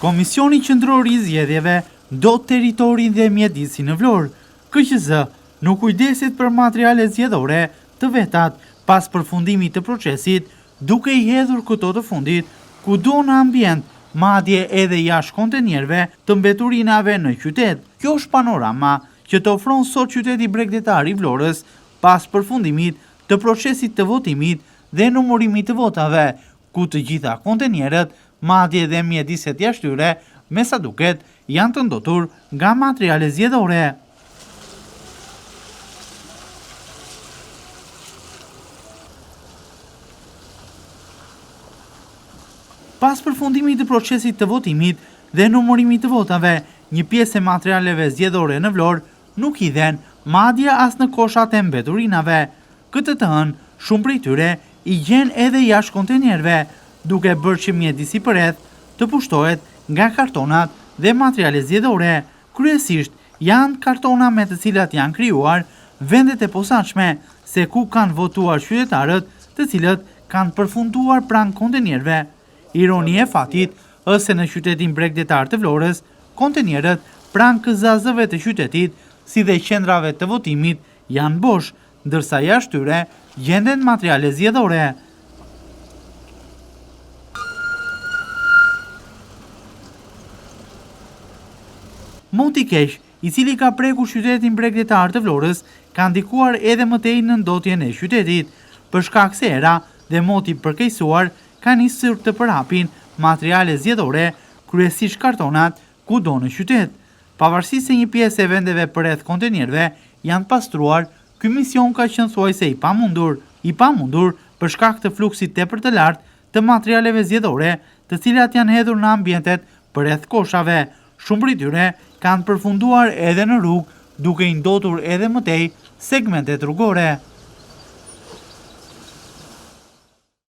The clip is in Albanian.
Komisioni Qendror i Zgjedhjeve do territorin dhe mjedisin në Vlorë. KQZ nuk kujdeset për materiale zgjedhore të vetat pas përfundimit të procesit, duke i hedhur këto të fundit kudo në ambient, madje edhe jashtë kontenierëve të mbeturinave në qytet. Kjo është panorama që të ofron sot qyteti bregdetar i Vlorës pas përfundimit të procesit të votimit dhe numërimit të votave, ku të gjitha kontenierët, madje dhe mjediset jashtyre, me sa duket, janë të ndotur nga materiale zgjedhore. Pas përfundimit të procesit të votimit dhe numërimit të votave, një pjesë e materialeve zgjedhore në Vlorë nuk hidhen madje as në koshat e mbeturinave. Këtë të hënë, shumë prej tyre i gjen edhe jashtë kontenierëve, duke bërë që mjedisi përreth të pushtohet nga kartonat dhe materiale zgjedhore. Kryesisht janë kartona me të cilat janë krijuar vendet e posaçme, se ku kanë votuar qytetarët, të cilët kanë përfunduar pranë kontenierëve. Ironi e fatit është se në qytetin bregdetar të Vlorës, kontenierët pranë KZAZ-ve të qytetit, si dhe qendrave të votimit, janë bosh, ndërsa jashtë tyre gjenden materiale zgjedhore. Moti keq, i cili ka prekur qytetin bregdetar të Vlorës, ka ndikuar edhe më tej në ndotjen e qytetit, për shkak se era dhe moti përkeqësuar ka nisur të përhapin materiale zgjedhore, kryesisht kartonat, kudo në qytet. Pavarësisht se një pjesë e vendeve përreth kontenierëve janë pastruar, ky mision ka qenë thuajse i pamundur për shkak të fluksit tepër të lartë të materialeve zgjedhore, të cilat janë hedhur në ambientet përreth koshave. Shumë prej tyre kanë përfunduar edhe në rrugë, duke i ndotur edhe më tej segmentet rrugore.